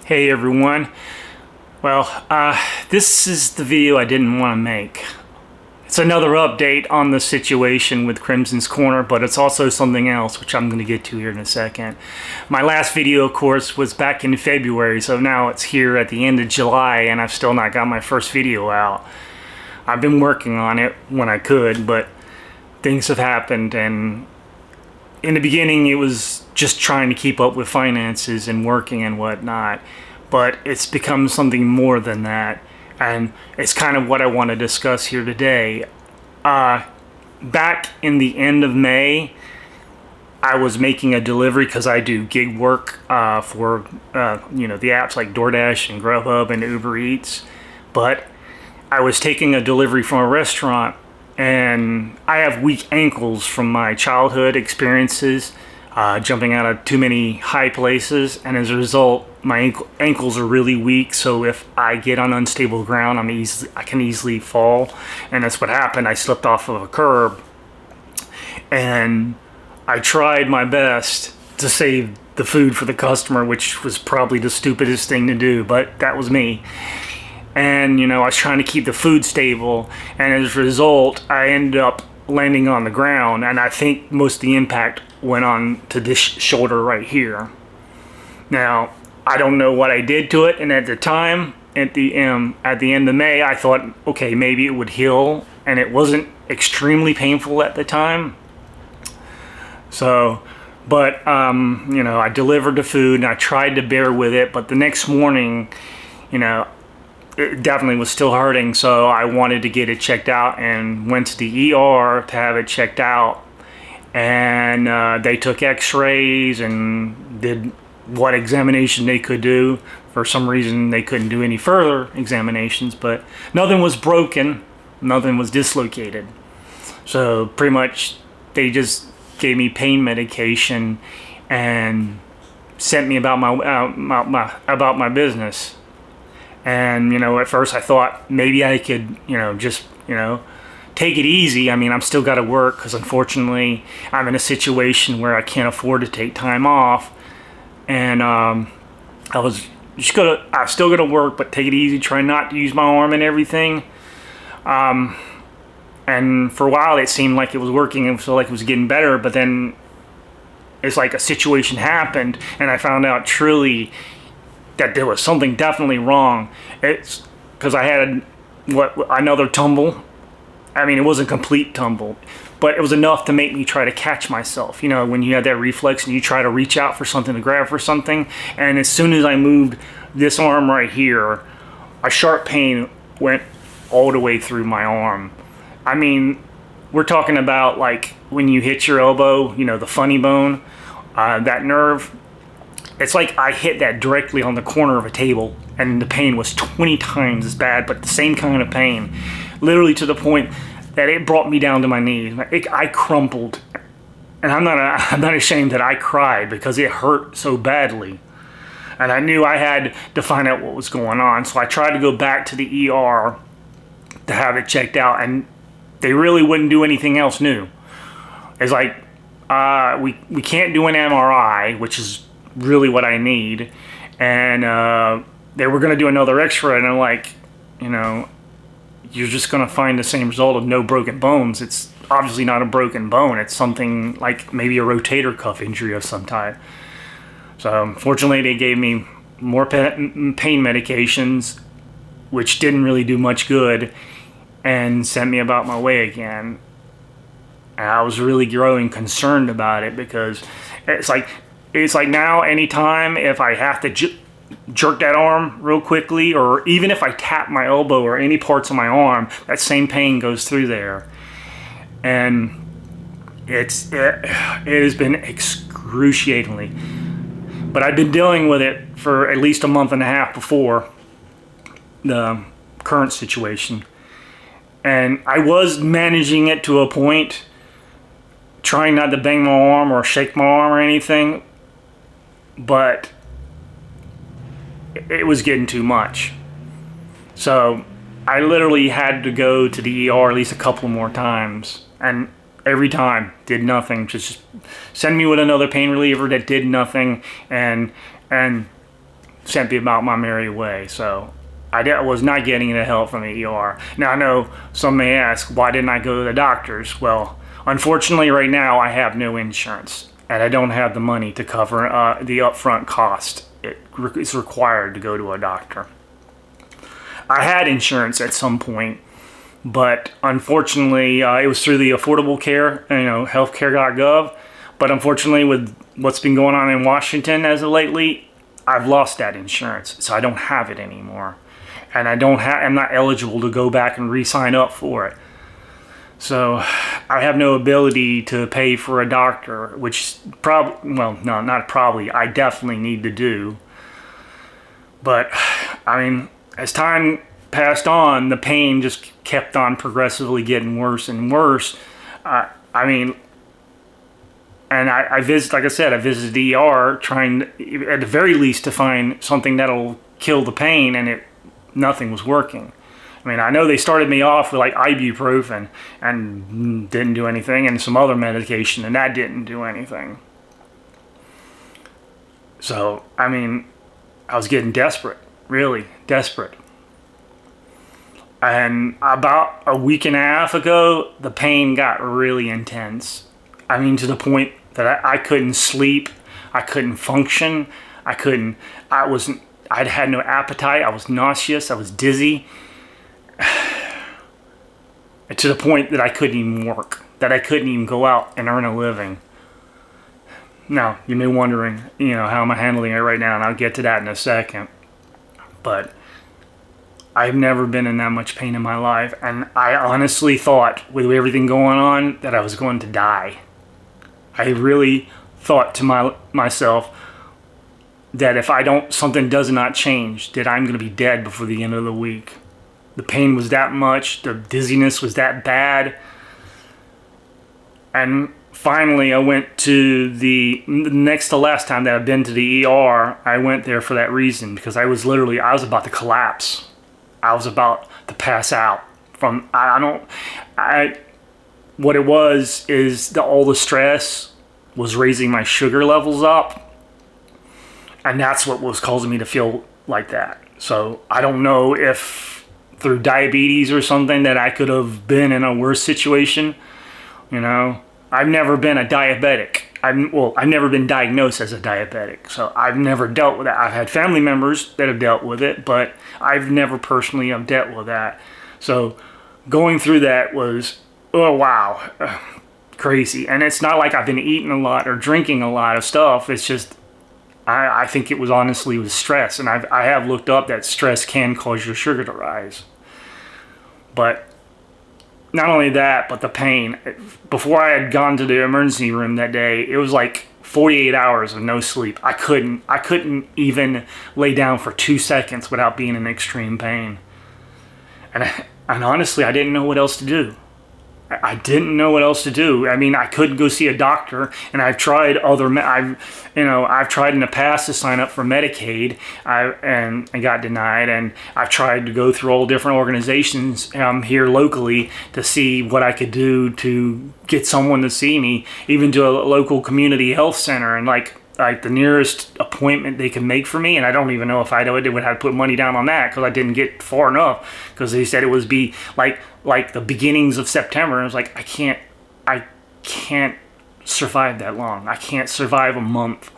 Hey everyone. This is the video I didn't want to make. It's another update on the situation with Krimson's Korner, but it's also something else, which I'm going to get to here in a second. My last video, of course, was back in February, so now it's here at the end of July, and I've still not got my first video out. I've been working on it when I could, but things have happened, and in the beginning it was just trying to keep up with finances and working and whatnot, but it's become something more than that, and it's kind of what I want to discuss here today. Back in the end of May, I was making a delivery because I do gig work for the apps like DoorDash and Grubhub and Uber Eats, but I was taking a delivery from a restaurant, and I have weak ankles from my childhood experiences, jumping out of too many high places, and as a result my ankles are really weak, so if I get on unstable ground I can easily fall, and that's what happened. I slipped off of a curb, and I tried my best to save the food for the customer, which was probably the stupidest thing to do, but that was me. And I was trying to keep the food stable, and as a result I ended up landing on the ground, and I think most of the impact went on to this shoulder right here. Now, I don't know what I did to it, and at the time, at the end of May, I thought, okay, maybe it would heal, and it wasn't extremely painful at the time. So, but I delivered the food, and I tried to bear with it, but the next morning, it definitely was still hurting, so I wanted to get it checked out and went to the ER to have it checked out. And they took x-rays and did what examination they could do. For some reason they couldn't do any further examinations, but nothing was broken, nothing was dislocated. So pretty much they just gave me pain medication and sent me about my business. And at first I thought maybe I could just take it easy. I mean, I'm still got to work because unfortunately I'm in a situation where I can't afford to take time off, and I was still gonna work, but take it easy, try not to use my arm and everything. And for a while it seemed like it was working and felt like it was getting better, but then it's like a situation happened and I found out truly that there was something definitely wrong. It's because I had another tumble. I mean, it wasn't a complete tumble, but it was enough to make me try to catch myself. When you have that reflex and you try to reach out for something, to grab for something, and as soon as I moved this arm right here, a sharp pain went all the way through my arm. I mean, we're talking about like when you hit your elbow, the funny bone, that nerve. It's like I hit that directly on the corner of a table, and the pain was 20 times as bad, but the same kind of pain. Literally to the point that it brought me down to my knees. I crumpled, and I'm not ashamed that I cried because it hurt so badly. And I knew I had to find out what was going on, so I tried to go back to the ER to have it checked out, and they really wouldn't do anything else new. It's like, we can't do an MRI, which is really what I need, and they were going to do another x-ray, and I'm like, you're just going to find the same result of no broken bones. It's obviously not a broken bone. It's something like maybe a rotator cuff injury of some type. So unfortunately they gave me more pain medications, which didn't really do much good, and sent me about my way again. And I was really growing concerned about it because it's like now anytime if I have to jerk that arm real quickly, or even if I tap my elbow or any parts of my arm, that same pain goes through there, and it has been excruciatingly. But I've been dealing with it for at least a month and a half before the current situation, and I was managing it to a point, trying not to bang my arm or shake my arm or anything, but it was getting too much. So I literally had to go to the ER at least a couple more times, and every time did nothing. Just send me with another pain reliever that did nothing, and sent me about my merry way. So I was not getting the help from the ER. Now I know some may ask, why didn't I go to the doctors? Well, unfortunately right now I have no insurance, and I don't have the money to cover the upfront cost it's required to go to a doctor. I had insurance at some point, but unfortunately it was through the Affordable Care, healthcare.gov. But unfortunately, with what's been going on in Washington as of lately, I've lost that insurance, so I don't have it anymore, and I'm not eligible to go back and re-sign up for it. So I have no ability to pay for a doctor, which I definitely need to do. But I mean, as time passed on, the pain just kept on progressively getting worse and worse. I visited the ER trying, at the very least, to find something that'll kill the pain, and nothing was working. I mean, I know they started me off with like ibuprofen and didn't do anything, and some other medication, and that didn't do anything. So, I mean, I was getting desperate, really desperate. And about a week and a half ago, the pain got really intense. I mean, to the point that I couldn't sleep, I couldn't function, I'd had no appetite, I was nauseous, I was dizzy. To the point that I couldn't even work, that I couldn't even go out and earn a living. Now, you may be wondering, how am I handling it right now, and I'll get to that in a second. But I've never been in that much pain in my life, and I honestly thought, with everything going on, that I was going to die. I really thought to myself that if something does not change, that I'm going to be dead before the end of the week. The pain was that much, the dizziness was that bad. And finally, I went to the next to last time that I've been to the ER, I went there for that reason, because I was about to collapse. I was about to pass out from, what it was is all the stress was raising my sugar levels up, and that's what was causing me to feel like that. So I don't know if through diabetes or something that I could have been in a worse situation. I've never been a diabetic. I've never been diagnosed as a diabetic, so I've never dealt with that. I've had family members that have dealt with it, but I've never personally have dealt with that. So going through that was, oh wow, crazy. And it's not like I've been eating a lot or drinking a lot of stuff. It's just, I think it was honestly with stress, and I have looked up that stress can cause your sugar to rise. But not only that, but the pain. Before I had gone to the emergency room that day, it was like 48 hours of no sleep. I couldn't even lay down for 2 seconds without being in extreme pain. And honestly, I didn't know what else to do. I didn't know what else to do. I mean, I couldn't go see a doctor, and I've tried I've tried in the past to sign up for Medicaid, and got denied, and I've tried to go through all different organizations here locally to see what I could do to get someone to see me, even to a local community health center, and like the nearest appointment they can make for me, and I don't even know if I would have to put money down on that, because I didn't get far enough, because they said it was be like the beginnings of September. And I was like, I can't survive that long. I can't survive a month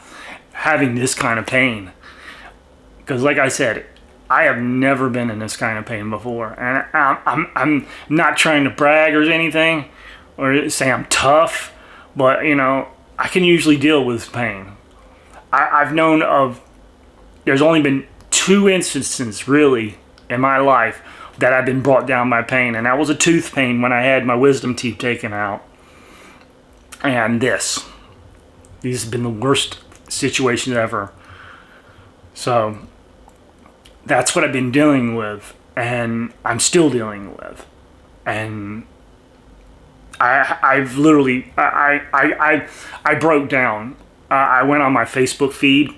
having this kind of pain, because like I said, I have never been in this kind of pain before, and I'm not trying to brag or anything or say I'm tough, but I can usually deal with pain. I've known there's only been 2 instances really in my life that I've been brought down by pain, and that was a tooth pain when I had my wisdom teeth taken out, and these have been the worst situations ever. So that's what I've been dealing with, and I'm still dealing with, and I've literally I broke down. I went on my Facebook feed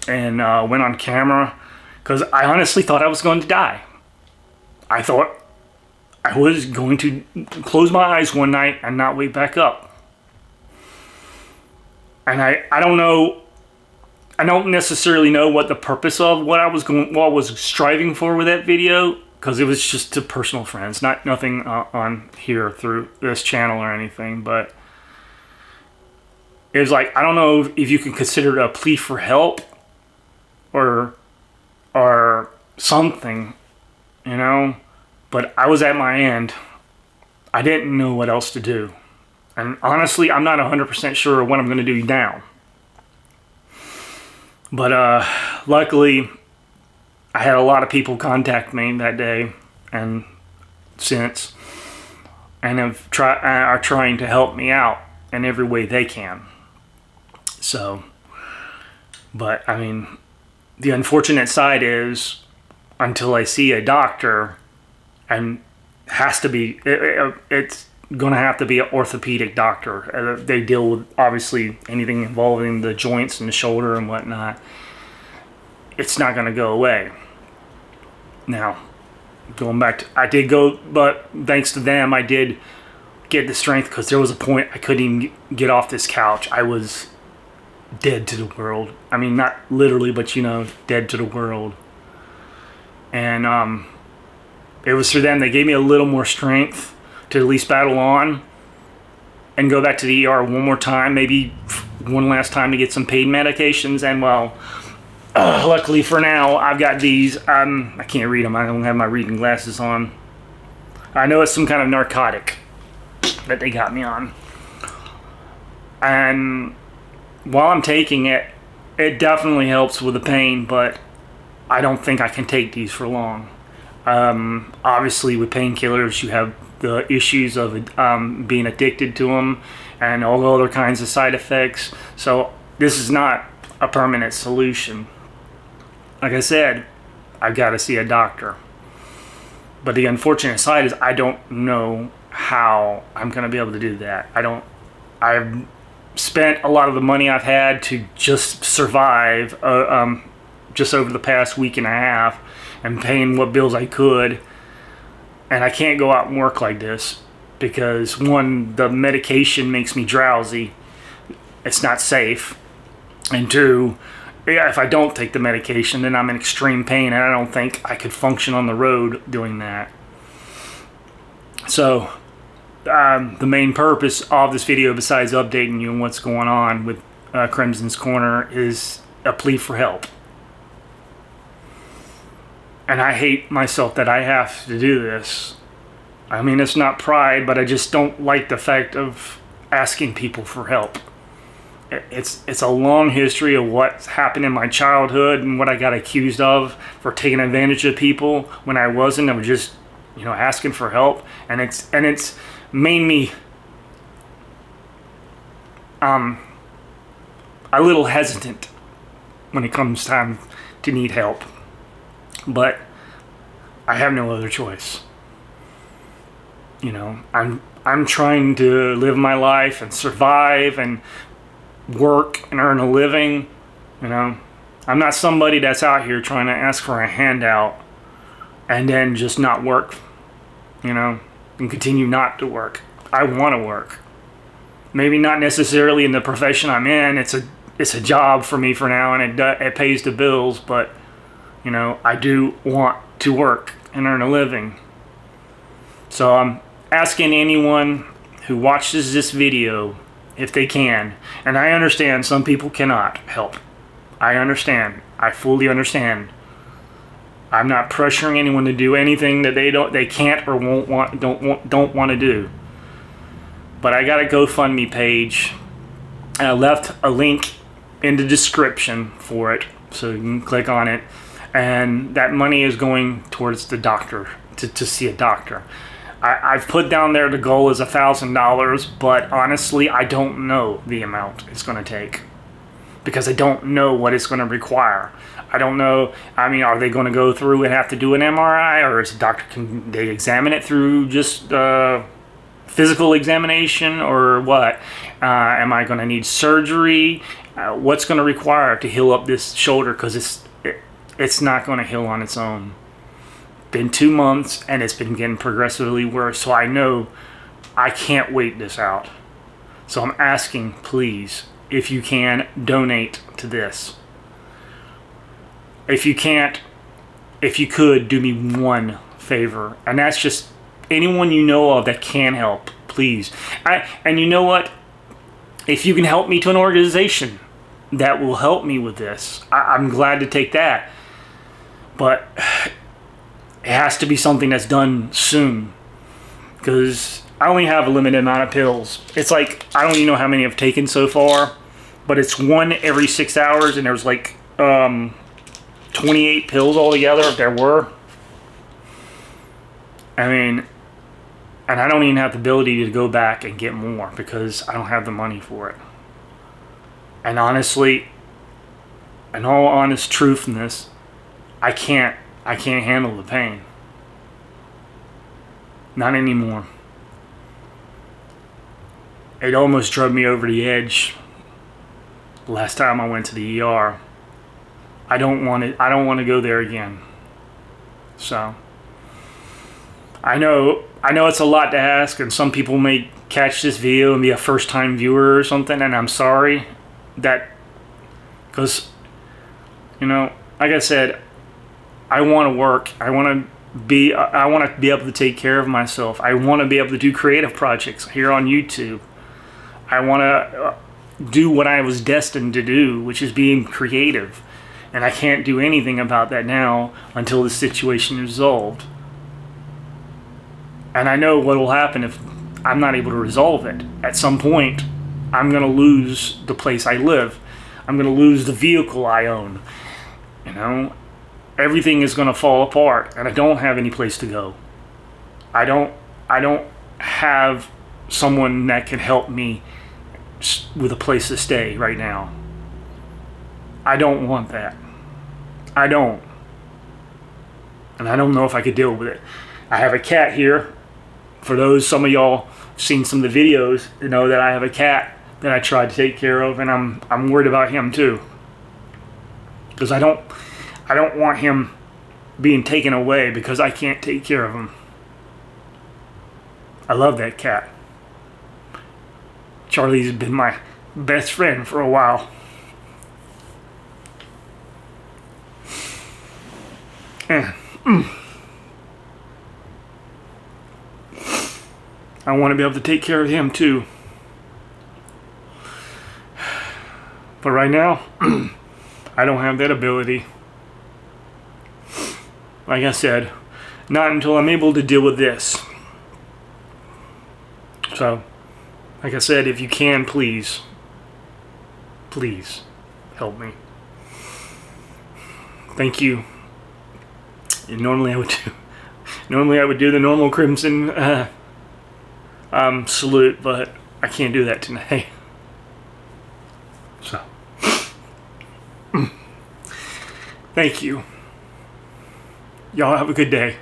and went on camera, because I honestly thought I was going to die. I thought I was going to close my eyes one night and not wake back up. And I don't know I don't necessarily know what the purpose of what I was striving for with that video, because it was just to personal friends, nothing on here through this channel or anything. But it was like, I don't know if you can consider it a plea for help or something, you know. But I was at my end. I didn't know what else to do, and honestly, I'm not 100% sure what I'm going to do now. But luckily, I had a lot of people contact me that day and since, and are trying to help me out in every way they can. So, but I mean, the unfortunate side is, until I see a doctor, and has to be, it's going to have to be an orthopedic doctor. They deal with, obviously, anything involving the joints and the shoulder and whatnot. It's not going to go away. Now, going back to, I did go, but thanks to them, I did get the strength, because there was a point I couldn't even get off this couch. I was dead to the world. I mean, not literally, but you know, dead to the world. And it was for them. They gave me a little more strength to at least battle on and go back to the ER one more time, maybe one last time, to get some pain medications. And well, luckily for now, I've got these. I can't read them. I don't have my reading glasses on. I know it's some kind of narcotic that they got me on. And while I'm taking it, it definitely helps with the pain, but I don't think I can take these for long. Obviously, with painkillers, you have the issues of being addicted to them and all the other kinds of side effects. So this is not a permanent solution. Like I said, I've got to see a doctor. But the unfortunate side is I don't know how I'm going to be able to do that. I've spent a lot of the money I've had to just survive just over the past week and a half, and paying what bills I could. And I can't go out and work like this because, one, the medication makes me drowsy. It's not safe. And two, if I don't take the medication, then I'm in extreme pain, and I don't think I could function on the road doing that. So the main purpose of this video, besides updating you on what's going on with Krimson's Korner, is a plea for help. And I hate myself that I have to do this. I mean, it's not pride, but I just don't like the fact of asking people for help. It's a long history of what's happened in my childhood and what I got accused of for taking advantage of people when I wasn't. I was just, you know, asking for help, and it's made me a little hesitant when it comes time to need help. But I have no other choice. You know, I'm trying to live my life and survive and work and earn a living. You know, I'm not somebody that's out here trying to ask for a handout and then just not work, you know, and continue not to work. I want to work. Maybe not necessarily in the profession I'm in. It's a job for me for now, and it pays the bills, but you know, I do want to work and earn a living. So I'm asking anyone who watches this video if they can. And I understand some people cannot help. I understand. I fully understand. I'm not pressuring anyone to do anything that they can't or don't want to do. But I got a GoFundMe page, and I left a link in the description for it, so you can click on it. And that money is going towards the doctor, to see a doctor. I've put down there the goal is $1,000, but honestly, I don't know the amount it's going to take, because I don't know what it's going to require. I don't know. I mean, are they going to go through and have to do an MRI, or is the doctor, can they examine it through just physical examination, or what? Am I going to need surgery? What's going to require to heal up this shoulder? Because it's not going to heal on its own. Been 2 months, and it's been getting progressively worse. So I know I can't wait this out. So I'm asking, please, if you can, donate to this. if you can't, if you could, do me one favor, and that's just anyone you know of that can help, please. And you know what? If you can help me to an organization that will help me with this, I'm glad to take that. But it has to be something that's done soon, because I only have a limited amount of pills. It's like, I don't even know how many I've taken so far, but it's one every 6 hours, and there's like 28 pills altogether, if there were. I mean, and I don't even have the ability to go back and get more because I don't have the money for it. And honestly, in all honest truthfulness, I can't handle the pain. Not anymore. It almost drove me over the edge last time I went to the ER. I don't want to go there again. So I know it's a lot to ask, and some people may catch this video and be a first-time viewer or something, and I'm sorry that, because, you know, like I said, I want to work. I want to be able to take care of myself. I want to be able to do creative projects here on YouTube. I want to do what I was destined to do, which is being creative. And I can't do anything about that now until the situation is resolved. And I know what will happen if I'm not able to resolve it. At some point, I'm going to lose the place I live. I'm going to lose the vehicle I own. You know, everything is going to fall apart, and I don't have any place to go. I don't have someone that can help me with a place to stay right now. I don't want that. I don't. And I don't know if I could deal with it. I have a cat here. For some of y'all seen some of the videos, you know that I have a cat that I tried to take care of, and I'm worried about him too. Because I don't want him being taken away because I can't take care of him. I love that cat. Charlie's been my best friend for a while. I want to be able to take care of him too. But right now, I don't have that ability. Like I said, not until I'm able to deal with this. So, like I said, if you can, please help me. Thank you. And normally I would do the normal Krimson salute, but I can't do that tonight. So, thank you. Y'all have a good day.